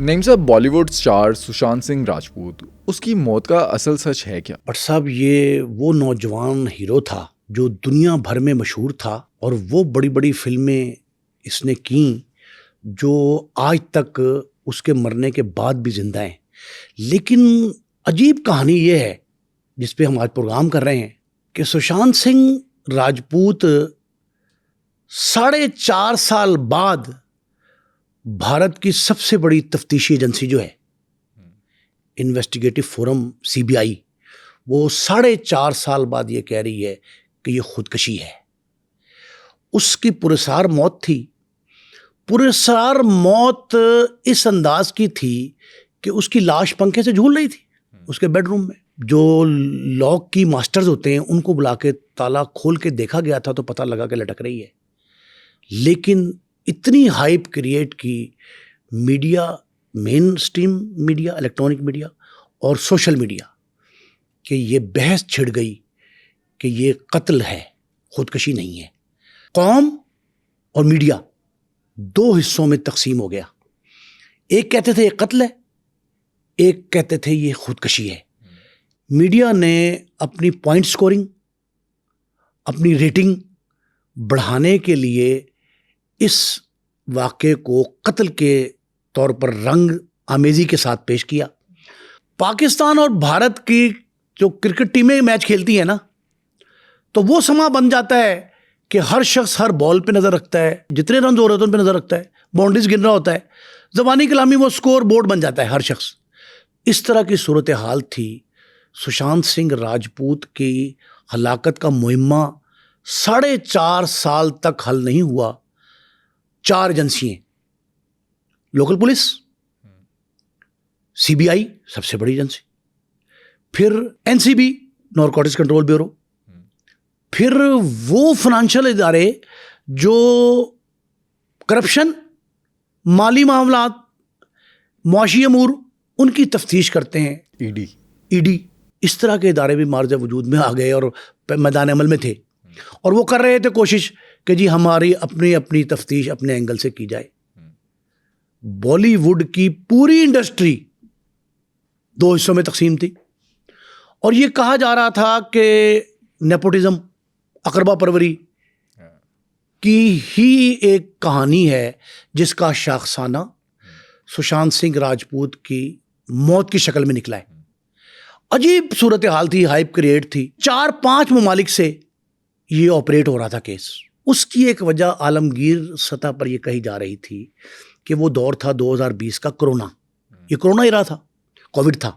نعیم صاحب، بالی would star Sushant Singh Rajput, اس کی موت کا اصل سچ ہے کیا؟ بٹ صاحب یہ وہ نوجوان ہیرو تھا جو دنیا بھر میں مشہور تھا اور وہ بڑی بڑی فلمیں اس نے کیں جو آج تک اس کے مرنے کے بعد بھی زندہ ہیں. لیکن عجیب کہانی یہ ہے جس پہ ہم آج پروگرام کر رہے ہیں کہ سشانت سنگھ راجپوت 4.5 سال بعد بھارت کی سب سے بڑی تفتیشی ایجنسی جو ہے انویسٹیگیٹو فورم CBI، وہ 4.5 سال بعد یہ کہہ رہی ہے کہ یہ خودکشی ہے. اس کی پرسرار موت تھی. پرسرار موت اس انداز کی تھی کہ اس کی لاش پنکھے سے جھول رہی تھی اس کے بیڈ روم میں. جو لاک کی ماسٹرز ہوتے ہیں ان کو بلا کے تالا کھول کے دیکھا گیا تھا تو پتہ لگا کہ لٹک رہی ہے. لیکن اتنی ہائپ کریٹ کی میڈیا، مین اسٹریم میڈیا، الیکٹرانک میڈیا اور سوشل میڈیا، کہ یہ بحث چھڑ گئی کہ یہ قتل ہے، خودکشی نہیں ہے. قوم اور میڈیا 2 حصوں میں تقسیم ہو گیا. ایک کہتے تھے یہ قتل ہے، ایک کہتے تھے یہ خودکشی ہے. میڈیا نے اپنی پوائنٹ سکورنگ، اپنی ریٹنگ بڑھانے کے لیے اس واقعے کو قتل کے طور پر رنگ آمیزی کے ساتھ پیش کیا. پاکستان اور بھارت کی جو کرکٹ ٹیمیں میچ کھیلتی ہیں نا، تو وہ سما بن جاتا ہے کہ ہر شخص ہر بال پہ نظر رکھتا ہے، جتنے رنز ہو رہے ہوتے ہیں ان پہ نظر رکھتا ہے، باؤنڈریز گن رہا ہوتا ہے، زبانی کلامی وہ سکور بورڈ بن جاتا ہے ہر شخص. اس طرح کی صورتحال تھی. سشانت سنگھ راجپوت کی ہلاکت کا معمہ 4.5 سال تک حل نہیں ہوا. 4 ایجنسیاں، لوکل پولیس، CBI سب سے بڑی ایجنسی، پھر NCB نارکوٹکس کنٹرول بیورو، پھر وہ فنانشل ادارے جو کرپشن، مالی معاملات، معاشی امور ان کی تفتیش کرتے ہیں، ED. اس طرح کے ادارے بھی معرض وجود میں آ گئے اور میدان عمل میں تھے، اور وہ کر رہے تھے کوشش کہ جی ہماری اپنی تفتیش اپنے اینگل سے کی جائے. بالی ووڈ کی پوری انڈسٹری 2 حصوں میں تقسیم تھی، اور یہ کہا جا رہا تھا کہ نیپوٹزم، اقربا پروری کی ہی ایک کہانی ہے جس کا شاخسانہ سشانت سنگھ راجپوت کی موت کی شکل میں نکلا ہے. عجیب صورتحال تھی، ہائپ کریٹ تھی. 4-5 ممالک سے یہ آپریٹ ہو رہا تھا کیس. اس کی ایک وجہ عالمگیر سطح پر یہ کہی جا رہی تھی کہ وہ دور تھا 2020 کا کرونا. یہ کرونا ہی رہا تھا، کووڈ تھا،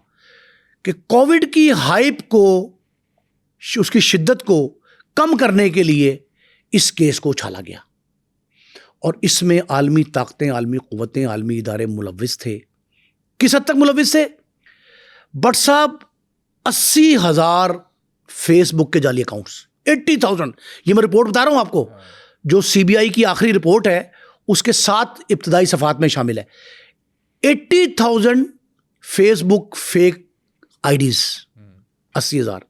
کہ کووڈ کی ہائپ کو، اس کی شدت کو کم کرنے کے لیے اس کیس کو اچھالا گیا. اور اس میں عالمی طاقتیں، عالمی قوتیں، عالمی ادارے ملوث تھے. کس حد تک ملوث تھے؟ بٹ صاحب 80,000 فیس بک کے جعلی اکاؤنٹس، 80,000. یہ میں رپورٹ بتا رہا ہوں آپ کو، جو CBI کی آخری رپورٹ ہے اس کے 7 ابتدائی صفحات میں شامل ہے. 80,000 فیس بک فیک IDs، 80,000.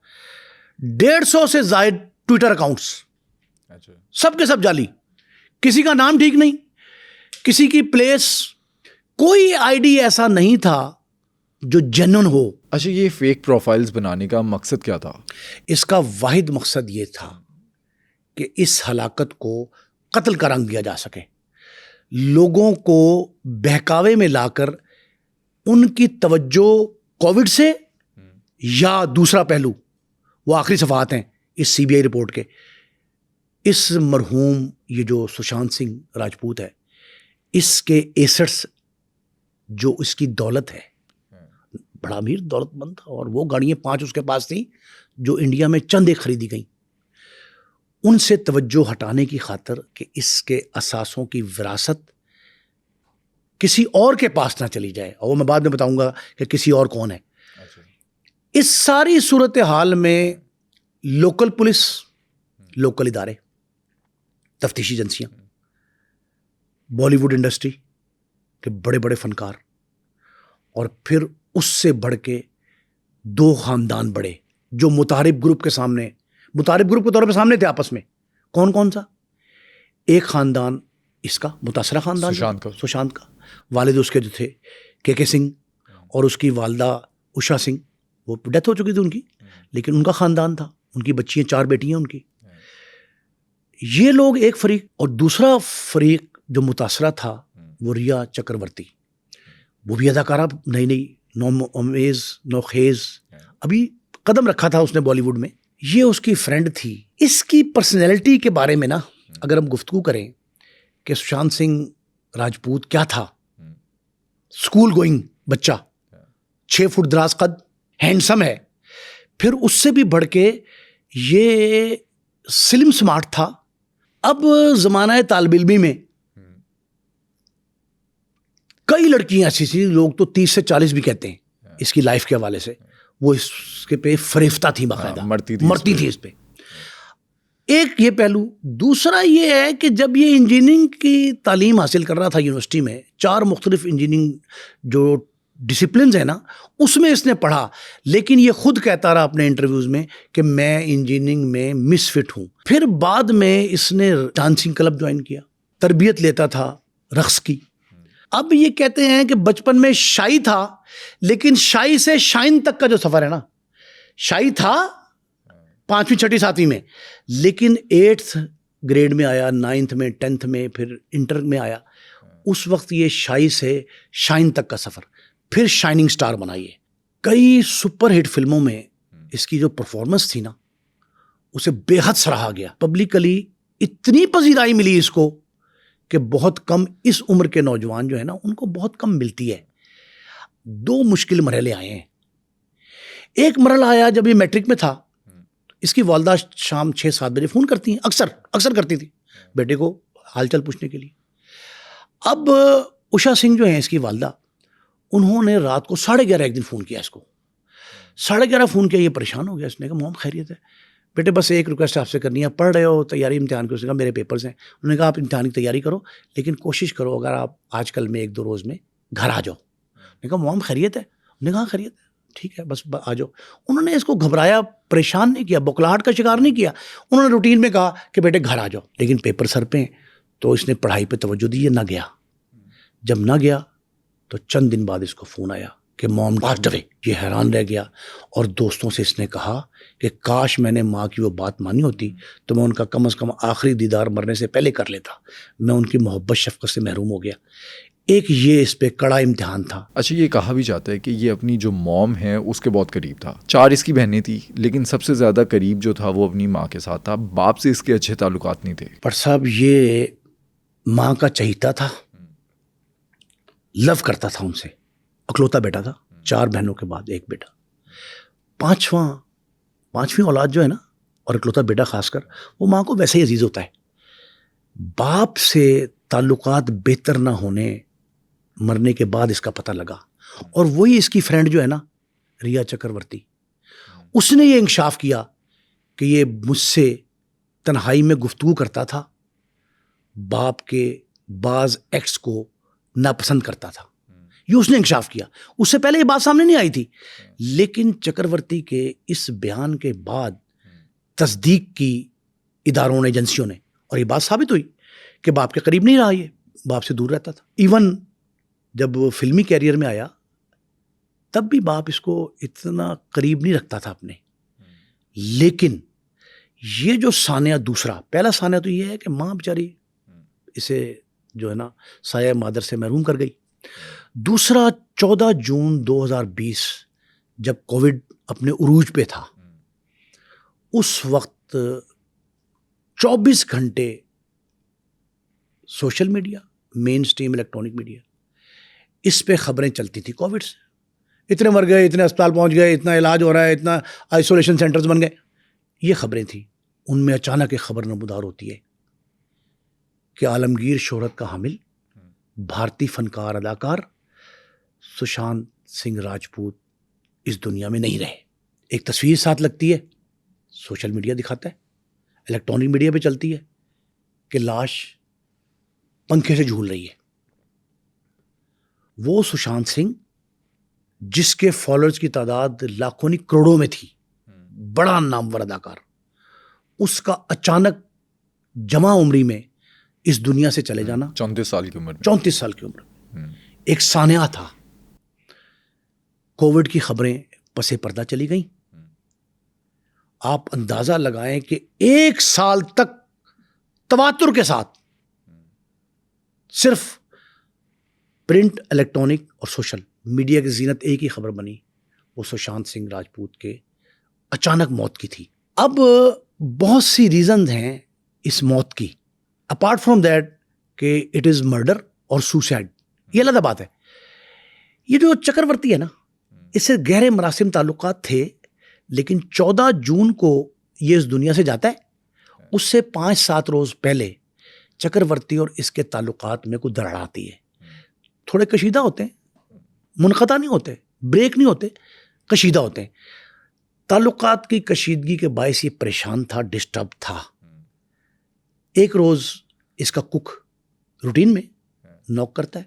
150 سے زائد ٹویٹر اکاؤنٹس، سب کے سب جعلی. کسی کا نام ٹھیک نہیں، کسی کی پلیس، کوئی ID ایسا نہیں تھا جو جینون ہو. اچھا، یہ فیک پروفائلز بنانے کا مقصد کیا تھا؟ اس کا واحد مقصد یہ تھا کہ اس ہلاکت کو قتل کا رنگ دیا جا سکے، لوگوں کو بہکاوے میں لا کر ان کی توجہ کووڈ سے، یا دوسرا پہلو وہ آخری صفحات ہیں اس CBI رپورٹ کے، اس مرحوم یہ جو سشانت سنگھ راجپوت ہے، اس کے ایسٹس، جو اس کی دولت ہے، بڑا امیر دولت مند تھا، اور وہ گاڑیاں 5 اس کے پاس تھیں جو انڈیا میں چند ایک خریدی گئیں. ان سے توجہ ہٹانے کی خاطر کہ اس کے اثاثوں کی وراثت کسی اور کے پاس نہ چلی جائے، اور وہ میں بعد میں بتاؤں گا کہ کسی اور کون ہے. اس ساری صورتحال میں لوکل پولیس، لوکل ادارے، تفتیشی ایجنسیاں، بالی ووڈ انڈسٹری کے بڑے بڑے فنکار، اور پھر اس سے بڑھ کے 2 خاندان بڑے جو متحارب گروپ کے سامنے، متحارب گروپ کے طور پہ سامنے تھے آپس میں. کون سا؟ ایک خاندان اس کا متاثرہ خاندان، سشانت کا والد اس کے جو تھے کے سنگھ اور اس کی والدہ عشا سنگھ. وہ ڈیتھ ہو چکی تھی ان کی, لیکن ان کا خاندان تھا, ان کی بچیاں 4 بیٹیاں ان کی. یہ لوگ ایک فریق, اور دوسرا فریق جو متاثرہ تھا وہ ریا چکرورتی. وہ بھی اداکارہ نئی نوخیز ابھی قدم رکھا تھا اس نے بالی ووڈ میں. یہ اس کی فرینڈ تھی. اس کی پرسنالٹی کے بارے میں نا اگر ہم گفتگو کریں کہ سشانت سنگھ راجپوت کیا تھا, اسکول گوئنگ بچہ, 6 فٹ دراز قد, ہینڈسم ہے. پھر اس سے بھی بڑھ کے یہ سلم سمارٹ تھا. اب زمانہ طالب علمی میں کئی لڑکیاں ایسی تھیں, لوگ تو 30 سے 40 بھی کہتے ہیں اس کی لائف کے حوالے سے. وہ اس کے پہ فریفتہ تھی, باقاعدہ مرتی تھی اس پہ. ایک یہ پہلو. دوسرا یہ ہے کہ جب یہ انجینئرنگ کی تعلیم حاصل کر رہا تھا یونیورسٹی میں, 4 مختلف انجینئرنگ جو ڈسپلنز ہیں نا اس میں اس نے پڑھا, لیکن یہ خود کہتا رہا اپنے انٹرویوز میں کہ میں انجینئرنگ میں مس فٹ ہوں. پھر بعد میں اس نے ڈانسنگ کلب جوائن کیا, تربیت لیتا تھا رقص کی. اب یہ کہتے ہیں کہ بچپن میں شائی تھا, لیکن شائی سے شائن تک کا جو سفر ہے نا, شائی تھا 5ویں 6ٹھی 7ویں میں, لیکن 8th گریڈ میں آیا, 9th میں, 10th میں, پھر انٹر میں آیا. اس وقت یہ شائی سے شائن تک کا سفر, پھر شائننگ سٹار بنائیے. کئی سپر ہٹ فلموں میں اس کی جو پرفارمنس تھی نا اسے بے حد سراہا گیا. پبلکلی اتنی پذیرائی ملی اس کو کہ بہت کم اس عمر کے نوجوان جو ہے نا ان کو بہت کم ملتی ہے. 2 مشکل مرحلے آئے ہیں. ایک مرحلہ آیا جب یہ میٹرک میں تھا. اس کی والدہ شام 6-7 بجے فون کرتی ہیں, اکثر کرتی تھی بیٹے کو حال چال پوچھنے کے لیے. اب عشا سنگھ جو ہیں اس کی والدہ, انہوں نے رات کو 11:30 ایک دن فون کیا اس کو. 11:30 فون کیا, یہ پریشان ہو گیا. اس نے کہا مام خیریت ہے بیٹے, بس ایک ریکویسٹ آپ سے کرنی ہے, پڑھ رہے ہو تیاری امتحان کی؟ اس نے کہا میرے پیپرز ہیں. انہوں نے کہا آپ امتحان کی تیاری کرو, لیکن کوشش کرو اگر آپ آج کل میں 1-2 روز میں گھر آ جاؤ. نے کہا مام خیریت ہے؟ انہوں نے کہا خیریت ہے, ٹھیک ہے بس آ جاؤ. انہوں نے اس کو گھبرایا, پریشان نہیں کیا, بکلاہٹ کا شکار نہیں کیا. انہوں نے روٹین میں کہا کہ بیٹے گھر آ جاؤ, لیکن پیپر سر پہ ہیں تو اس نے پڑھائی پہ توجہ دی, یہ نہ گیا. جب نہ گیا تو چند دن بعد اس کو فون آیا کہ موم پاسڈ اوے. یہ حیران رہ گیا اور دوستوں سے اس نے کہا کہ کاش میں نے ماں کی وہ بات مانی ہوتی تو میں ان کا کم از کم آخری دیدار مرنے سے پہلے کر لیتا. میں ان کی محبت شفقت سے محروم ہو گیا. ایک یہ اس پہ کڑا امتحان تھا. اچھا, یہ کہا بھی جاتا ہے کہ یہ اپنی جو موم ہے اس کے بہت قریب تھا. 4 اس کی بہنیں تھیں, لیکن سب سے زیادہ قریب جو تھا وہ اپنی ماں کے ساتھ تھا. باپ سے اس کے اچھے تعلقات نہیں تھے. پر صاحب یہ ماں کا چہیتا تھا, لو کرتا تھا ان سے. اکلوتا بیٹا تھا, 4 بہنوں کے بعد ایک بیٹا. 5ویں اولاد جو ہے نا, اور اکلوتا بیٹا خاص کر, وہ ماں کو ویسے ہی عزیز ہوتا ہے. باپ سے تعلقات بہتر نہ ہونے مرنے کے بعد اس کا پتہ لگا, اور وہی اس کی فرینڈ جو ہے نا ریا چکرورتی, اس نے یہ انکشاف کیا کہ یہ مجھ سے تنہائی میں گفتگو کرتا تھا, باپ کے بعض ایکٹس کو ناپسند کرتا تھا. یہ اس نے انکشاف کیا. اس سے پہلے یہ بات سامنے نہیں آئی تھی, لیکن چکرورتی کے اس بیان کے بعد تصدیق کی اداروں نے, ایجنسیوں نے, اور یہ بات ثابت ہوئی کہ باپ کے قریب نہیں رہا, یہ باپ سے دور رہتا تھا. ایون جب وہ فلمی کیریئر میں آیا تب بھی باپ اس کو اتنا قریب نہیں رکھتا تھا اپنے. لیکن یہ جو سانحہ دوسرا, پہلا سانحہ تو یہ ہے کہ ماں بیچاری اسے جو ہے نا سایہ مادر سے محروم کر گئی. دوسرا 14 جون 2020 جب کووڈ اپنے عروج پہ تھا, اس وقت 24 گھنٹے سوشل میڈیا, مین اسٹریم الیکٹرانک میڈیا, اس پہ خبریں چلتی تھی کووڈ سے. اتنے مر گئے, اتنے اسپتال پہنچ گئے, اتنا علاج ہو رہا ہے, اتنا آئسولیشن سینٹرز بن گئے, یہ خبریں تھیں. ان میں اچانک ایک خبر نمودار ہوتی ہے کہ عالمگیر شہرت کا حامل بھارتی فنکار اداکار سشانت سنگھ راجپوت اس دنیا میں نہیں رہے. ایک تصویر ساتھ لگتی ہے, سوشل میڈیا دکھاتا ہے, الیکٹرانک میڈیا پہ چلتی ہے کہ لاش پنکھے سے جھول رہی ہے. وہ سشانت سنگھ جس کے فالوورز کی تعداد لاکھوں نہیں کروڑوں میں تھی, بڑا نامور اداکار, اس کا اچانک جمع عمری میں اس دنیا سے چلے جانا, 34 سال کی عمر میں, 34 سال کی عمر میں, ایک سانحہ تھا. کووڈ کی خبریں پس پردہ چلی گئیں. آپ اندازہ لگائیں کہ 1 سال تک تواتر کے ساتھ صرف پرنٹ، الیکٹرانک اور سوشل میڈیا کی زینت ایک ہی خبر بنی، وہ سشانت سنگھ راجپوت کے اچانک موت کی تھی. اب بہت سی ریزنز ہیں اس موت کی، اپارٹ فرام دیٹ کہ اٹ از مرڈر اور سوسائڈ، یہ علیحدہ بات ہے. یہ جو چکرورتی ہے نا، اس سے گہرے مراسم تعلقات تھے، لیکن 14 جون کو یہ اس دنیا سے جاتا ہے. اس سے 5-7 روز پہلے چکرورتی اور اس کے تعلقات میں کوئی دراڑ آتی ہے. تھوڑے کشیدہ ہوتے ہیں، منقطع نہیں ہوتے، بریک نہیں ہوتے، کشیدہ ہوتے ہیں. تعلقات کی کشیدگی کے باعث یہ پریشان تھا، ڈسٹرب تھا. ایک روز اس کا کک روٹین میں نوک کرتا ہے.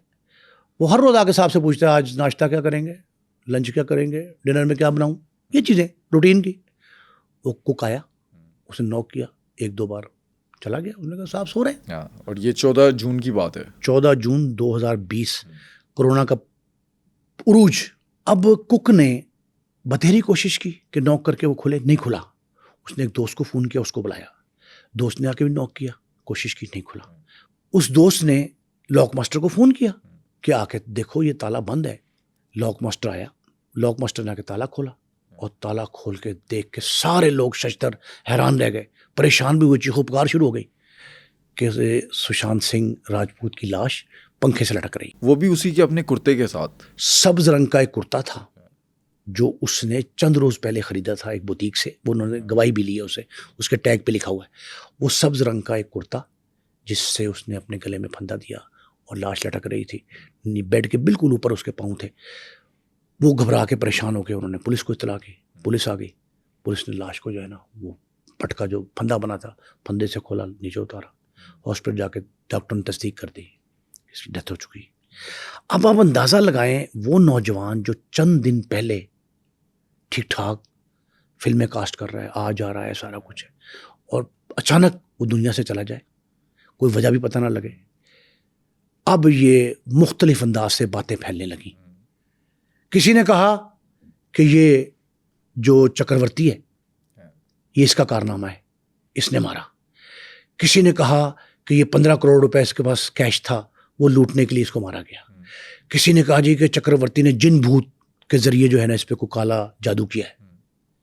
وہ ہر روز آ کے صاحب سے پوچھتا ہے آج ناشتہ کیا کریں گے، لنچ کیا کریں گے، ڈنر میں کیا بناؤں، یہ چیزیں روٹین کی. وہ کک آیا، اس نے نوک کیا 1-2 بار، چلا گیا. انہوں نے کہا صاحب سو رہے ہیں. اور یہ 14 جون کی بات ہے، 14 جون 2020، کورونا کا عروج. اب کک نے بتھیری کوشش کی کہ نوک کر کے وہ کھلے، نہیں کھلا. اس نے ایک دوست کو فون کیا، اس کو بلایا. دوست نے آ کے بھی نوک کیا، کوشش کی، نہیں کھلا. اس دوست نے لاک ماسٹر کو فون کیا کہ آ کے دیکھو یہ تالا بند ہے. لاک ماسٹر آیا، لاک ماسٹر نے آ کے تالا کھولا، اور تالا کھول کے دیکھ کے سارے لوگ ششدر حیران رہ گئے، پریشان بھی ہوئے. چیخو پکار شروع ہو گئی کہ سشانت سنگھ راجپوت کی لاش پنکھے سے لٹک رہی، وہ بھی اسی کے اپنے کرتے کے ساتھ. سبز رنگ کا ایک کرتا تھا جو اس نے چند روز پہلے خریدا تھا ایک بوتیک سے. وہ انہوں نے گواہی بھی لی ہے اسے، اس کے ٹیگ پہ لکھا ہوا ہے. وہ سبز رنگ کا ایک کرتا جس سے اس نے اپنے گلے میں پھندا دیا، اور لاش لٹک رہی تھی. بیڈ کے بالکل اوپر اس کے پاؤں تھے. وہ گھبرا کے پریشان ہو کے انہوں نے پولیس کو اطلاع کی. پولیس آ گئی. پولیس نے لاش کو جو ہے نا، وہ پٹکا جو پھندا بنا تھا، پھندے سے کھولا، نیچے اتارا. ہاسپٹل جا کے ڈاکٹر نے تصدیق کر دی، اس کی ڈیتھ ہو چکی. اب آپ اندازہ لگائیں وہ نوجوان جو چند دن پہلے ٹھیک ٹھاک فلمیں کاسٹ کر رہا ہے، آ جا رہا ہے، سارا کچھ ہے، اور اچانک وہ دنیا سے چلا جائے، کوئی وجہ بھی پتہ نہ لگے. اب یہ مختلف انداز سے باتیں پھیلنے لگیں. کسی نے کہا کہ یہ جو چکرورتی ہے یہ اس کا کارنامہ ہے، اس نے مارا. کسی نے کہا کہ یہ 15 کروڑ روپے اس کے پاس کیش تھا، وہ لوٹنے کے لیے اس کو مارا گیا. کسی نے کہا جی کہ چکرورتی نے جن بھوت کے ذریعے جو ہے نا اس پہ کوئی کالا جادو کیا ہے.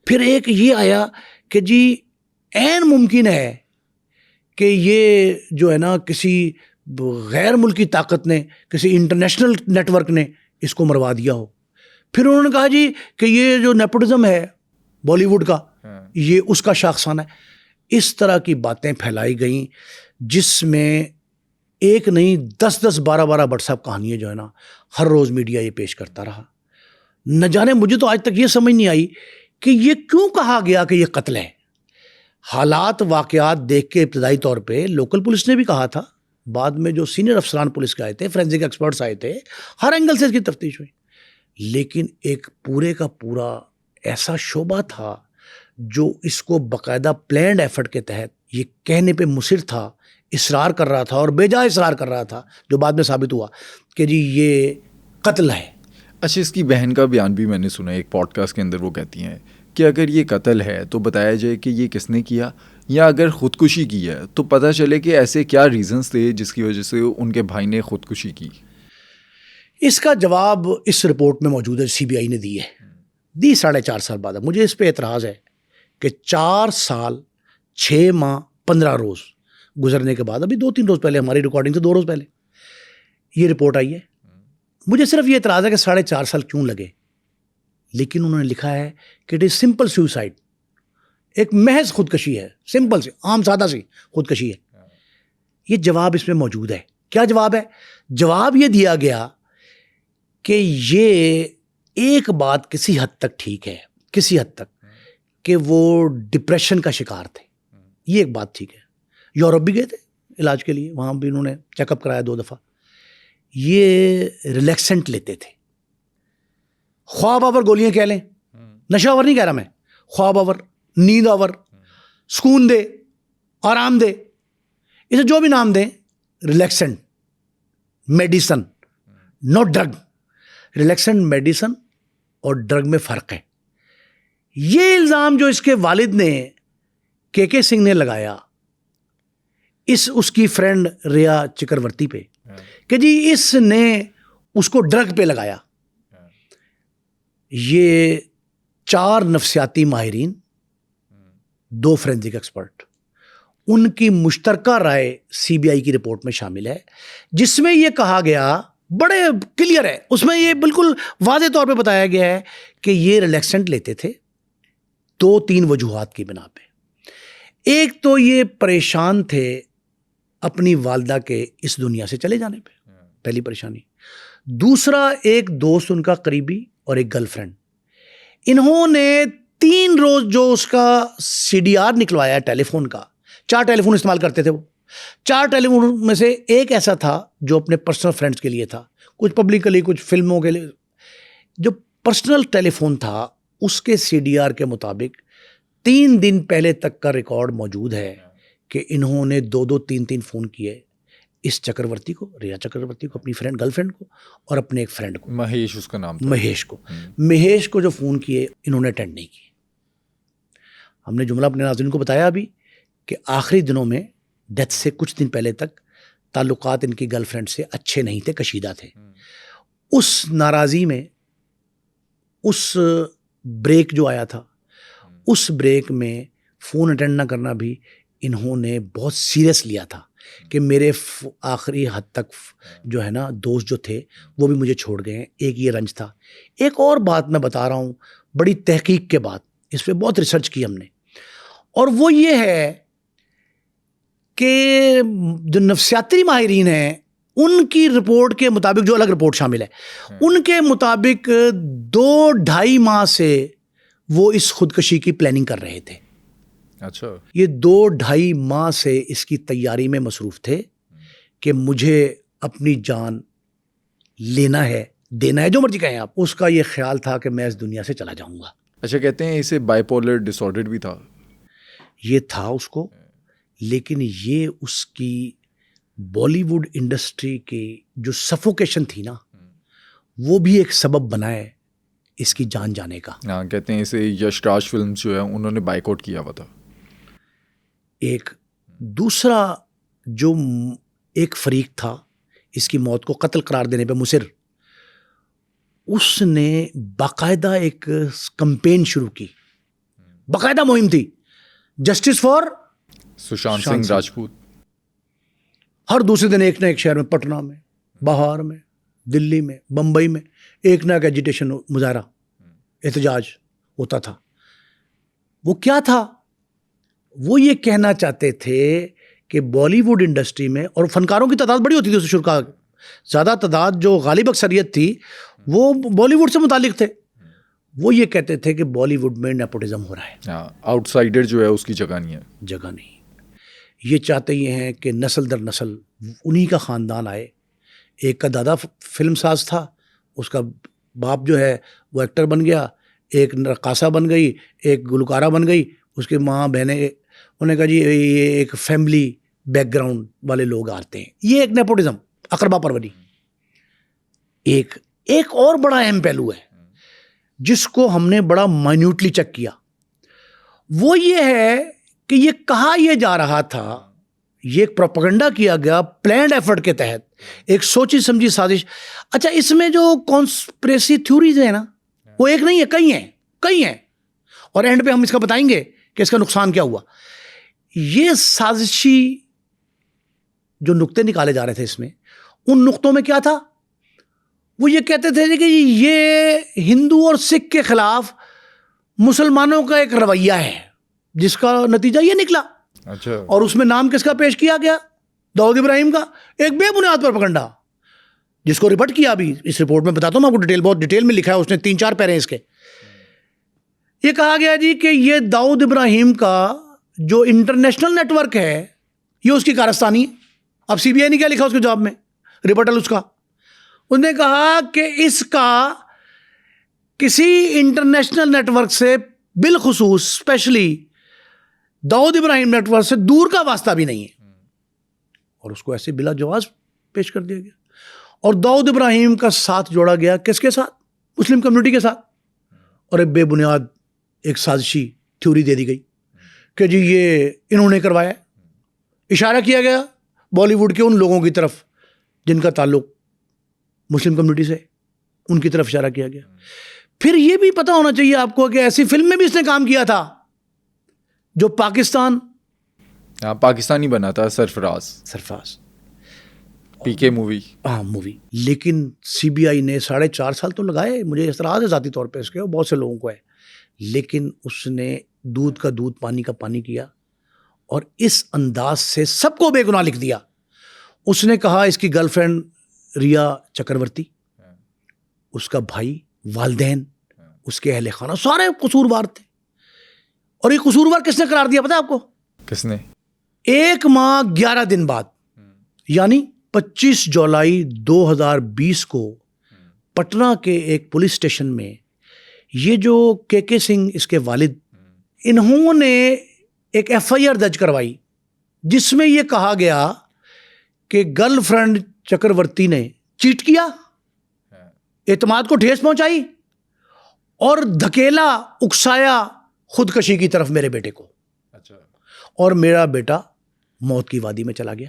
پھر ایک یہ آیا کہ جی عین ممکن ہے کہ یہ جو ہے نا کسی غیر ملکی طاقت نے، کسی انٹرنیشنل نیٹ ورک نے اس کو مروا دیا ہو. پھر انہوں نے کہا جی کہ یہ جو نیپوٹزم ہے بالی ووڈ کا، یہ اس کا شاخسانہ ہے. اس طرح کی باتیں پھیلائی گئیں جس میں ایک نہیں 10-10 12-12 واٹس ایپ کہانیاں جو ہے نا ہر روز میڈیا یہ پیش کرتا رہا. نہ جانے مجھے تو آج تک یہ سمجھ نہیں آئی کہ یہ کیوں کہا گیا کہ یہ قتل ہے. حالات واقعات دیکھ کے ابتدائی طور پہ لوکل پولیس نے بھی کہا تھا، بعد میں جو سینئر افسران پولیس کے آئے تھے، فورینسک ایکسپرٹس آئے تھے، ہر اینگل سے اس کی تفتیش ہوئی. لیکن ایک پورے کا پورا ایسا شعبہ تھا جو اس کو باقاعدہ پلانڈ ایفرٹ کے تحت یہ کہنے پہ مصر تھا، اصرار کر رہا تھا، اور بے جا اصرار کر رہا تھا، جو بعد میں ثابت ہوا کہ جی یہ قتل ہے. اچھا، اس کی بہن کا بیان بھی میں نے سنا ایک پوڈ کاسٹ کے اندر. وہ کہتی ہیں کہ اگر یہ قتل ہے تو بتایا جائے کہ یہ کس نے کیا، یا اگر خودکشی کی ہے تو پتہ چلے کہ ایسے کیا ریزنز تھے جس کی وجہ سے ان کے بھائی نے خودکشی کی. اس کا جواب اس رپورٹ میں موجود ہے، سی بی آئی نے دی ہے، 4.5 سال بعد. مجھے اس پہ اعتراض ہے کہ 4 سال 6 ماہ 15 روز گزرنے کے بعد، ابھی 2-3 روز پہلے، ہماری ریکارڈنگ سے 2 روز پہلے یہ رپورٹ آئی ہے. مجھے صرف یہ اعتراض ہے کہ 4.5 سال کیوں لگے. لیکن انہوں نے لکھا ہے کہ اٹ از سمپل سوسائڈ، ایک محض خودکشی ہے، سمپل سی عام سادہ سی خودکشی ہے. یہ جواب اس میں موجود ہے. کیا جواب ہے؟ جواب یہ دیا گیا کہ یہ ایک بات کسی حد تک ٹھیک ہے، کسی حد تک، کہ وہ ڈپریشن کا شکار تھے. یہ ایک بات ٹھیک ہے. یورپ بھی گئے تھے علاج کے لیے، وہاں بھی انہوں نے چیک اپ کرایا 2 دفعہ. یہ ریلیکسنٹ لیتے تھے، خواب آور گولیاں کہہ لیں، نشہ آور نہیں کہہ رہا میں، خواب آور، نیند آور، سکون دے، آرام دے، اسے جو بھی نام دیں، ریلیکسنٹ میڈیسن، ناٹ ڈرگ. ریلیکسنٹ میڈیسن اور ڈرگ میں فرق ہے. یہ الزام جو اس کے والد نے کے سنگھ نے لگایا اس کی فرینڈ ریا چکرورتی پہ کہ جی اس نے اس کو ڈرگ پہ لگایا. یہ 4 نفسیاتی ماہرین، 2 فورینزک ایکسپرٹ، ان کی مشترکہ رائے سی بی آئی کی رپورٹ میں شامل ہے، جس میں یہ کہا گیا، بڑے کلیئر ہے اس میں، یہ بالکل واضح طور پہ بتایا گیا ہے کہ یہ ریلیکسنٹ لیتے تھے 2-3 وجوہات کی بنا پہ. ایک تو یہ پریشان تھے اپنی والدہ کے اس دنیا سے چلے جانے پہ، پہلی پریشانی. دوسرا، ایک دوست ان کا قریبی اور ایک گرل فرینڈ، انہوں نے 3 روز جو اس کا سی ڈی آر نکلوایا ٹیلی فون کا، 4 ٹیلی فون استعمال کرتے تھے وہ، 4 ٹیلی فون میں سے ایک ایسا تھا جو اپنے پرسنل فرینڈز کے لیے تھا، کچھ پبلکلی، کچھ فلموں کے لیے. جو پرسنل ٹیلی فون تھا اس کے سی ڈی آر کے مطابق 3 دن پہلے تک کا ریکارڈ موجود ہے کہ انہوں نے 2-2 3-3 فون کیے اس چکرورتی کو، ریا چکرورتی کو، اپنی فرینڈ گرل فرینڈ کو، اور اپنے ایک فرینڈ کو، مہیش اس کا نام تھا، مہیش کو جو فون کیے انہوں نے اٹینڈ نہیں کیے. ہم نے جملہ اپنے ناظرین کو بتایا ابھی کہ آخری دنوں میں ڈیتھ سے کچھ دن پہلے تک تعلقات ان کی گرل فرینڈ سے اچھے نہیں تھے، کشیدہ تھے. اس ناراضی میں اس بریک جو آیا تھا، اس بریک میں فون اٹینڈ نہ کرنا بھی انہوں نے بہت سیریس لیا تھا کہ میرے آخری حد تک جو ہے نا دوست جو تھے وہ بھی مجھے چھوڑ گئے ہیں. ایک یہ رنج تھا. ایک اور بات میں بتا رہا ہوں بڑی تحقیق کے بعد، اس پہ بہت ریسرچ کی ہم نے، اور وہ یہ ہے کہ جو نفسیاتی ماہرین ہیں ان کی رپورٹ کے مطابق، جو الگ رپورٹ شامل ہے، ان کے مطابق 2-2.5 ماہ سے وہ اس خودکشی کی پلاننگ کر رہے تھے. اچھا، یہ 2-2.5 ماہ سے اس کی تیاری میں مصروف تھے کہ مجھے اپنی جان لینا ہے، دینا ہے، جو مرضی کہیں آپ. اس کا یہ خیال تھا کہ میں اس دنیا سے چلا جاؤں گا. اچھا، کہتے ہیں اسے بائی پولر ڈس آرڈر بھی تھا. یہ تھا اس کو، لیکن یہ اس کی بالی ووڈ انڈسٹری کی جو سفوکیشن تھی نا، وہ بھی ایک سبب بنا ہے اس کی جان جانے کا. ہاں، کہتے ہیں اسے یش راج فلمز جو ہے انہوں نے بائیک آؤٹ کیا ہوا تھا. ایک دوسرا جو ایک فریق تھا اس کی موت کو قتل قرار دینے پہ مصر، اس نے باقاعدہ ایک کمپین شروع کی، باقاعدہ مہم تھی، جسٹس فار سشانت سنگھ راجپوت. ہر دوسرے دن ایک نہ ایک شہر میں، پٹنہ میں، بہار میں، دلی میں، بمبئی میں ایک نہ ایک ایجیٹیشن، مظاہرہ، احتجاج ہوتا تھا. وہ کیا تھا؟ وہ یہ کہنا چاہتے تھے کہ بالی ووڈ انڈسٹری میں، اور فنکاروں کی تعداد بڑی ہوتی تھی اس شرکا، زیادہ تعداد جو غالب اکثریت تھی وہ بالی ووڈ سے متعلق تھے. وہ یہ کہتے تھے کہ بالی ووڈ میں نیپوٹزم ہو رہا ہے، آؤٹ سائڈر جو ہے اس کی جگہ نہیں ہے، جگہ نہیں. یہ چاہتے یہ ہیں کہ نسل در نسل انہی کا خاندان آئے. ایک کا دادا فلم ساز تھا، اس کا باپ جو ہے وہ ایکٹر بن گیا، ایک رقاصہ بن گئی، ایک گلوکارہ بن گئی، اس کے ماں بہنیں، انہوں نے کہا جی یہ ایک فیملی بیک گراؤنڈ والے لوگ آتے ہیں. یہ ایک نیپوٹزم، اقربا پروری. ایک اور بڑا اہم پہلو ہے جس کو ہم نے بڑا مائنیوٹلی چیک کیا، وہ یہ ہے کہ یہ کہا یہ جا رہا تھا، یہ ایک پروپیگنڈا کیا گیا پلانڈ ایفرٹ کے تحت، ایک سوچی سمجھی سازش. اچھا، اس میں جو کانسپریسی تھیوریز ہیں نا، وہ ایک نہیں ہے، کئی ہیں، اور اینڈ پہ ہم اس کا بتائیں گے کہ اس کا نقصان کیا ہوا. یہ سازشی جو نقطے نکالے جا رہے تھے اس میں، ان نقطوں میں کیا تھا؟ وہ یہ کہتے تھے کہ یہ ہندو اور سکھ کے خلاف مسلمانوں کا ایک رویہ ہے، جس کا نتیجہ یہ نکلا. اچھا، اور اس میں نام کس کا پیش کیا گیا؟ داؤد ابراہیم کا، ایک بے بنیاد پر پروپیگنڈا، جس کو ریپورٹ کیا ابھی اس رپورٹ میں بتاتا ہوں آپ کو، بہت ڈیٹیل میں لکھا ہے اس نے، 3-4 پیرے اس کے. یہ کہا گیا جی کہ یہ داؤد ابراہیم کا جو انٹرنیشنل نیٹ ورک ہے یہ اس کی کارستانی ہے. اب سی بی آئی نے کیا لکھا اس کے جواب میں، ریپورٹل اس کا، اس نے کہا کہ اس کا کسی انٹرنیشنل نیٹ ورک سے، بالخصوص اسپیشلی داؤد ابراہیم نیٹ ورک سے دور کا واسطہ بھی نہیں ہے. اور اس کو ایسے بلا جواز پیش کر دیا گیا. اور داؤد ابراہیم کا ساتھ جوڑا گیا کس کے ساتھ؟ مسلم کمیونٹی کے ساتھ. اور ایک بے بنیاد ایک سازشی تھیوری دے دی گئی کہ جی یہ انہوں نے کروایا. اشارہ کیا گیا بالی ووڈ کے ان لوگوں کی طرف جن کا تعلق مسلم کمیونٹی سے, ان کی طرف اشارہ کیا گیا. پھر یہ بھی پتہ ہونا چاہیے آپ کو کہ ایسی فلم میں بھی اس نے کام کیا تھا جو پاکستانی بنا تھا, سرفراز پی کے مووی. مووی. لیکن سی بی آئی نے 4.5 سال تو لگائے, مجھے اعتراض ہے ذاتی طور پہ اس کے, اور بہت سے لوگوں کو ہے, لیکن اس نے دودھ کا دودھ پانی کا پانی کیا اور اس انداز سے سب کو بے گناہ لکھ دیا. اس نے کہا اس کی گرل فرینڈ ریا چکرورتی, اس کا بھائی, والدین, اس کے اہل خانہ سارے قصوروار تھے. اور یہ قصوروار کس نے قرار دیا پتہ ہے آپ کو؟ کس نے؟ 1 ماہ 11 دن بعد, یعنی 25 جولائی 2020 کو پٹنہ کے ایک پولیس اسٹیشن میں یہ جو کے سنگھ اس کے والد, انہوں نے ایک ایف آئی آر درج کروائی جس میں یہ کہا گیا کہ گرل فرینڈ چکرورتی نے چیٹ کیا, اعتماد کو ٹھیس پہنچائی اور دھکیلا, اکسایا خودکشی کی طرف میرے بیٹے کو, اور میرا بیٹا موت کی وادی میں چلا گیا.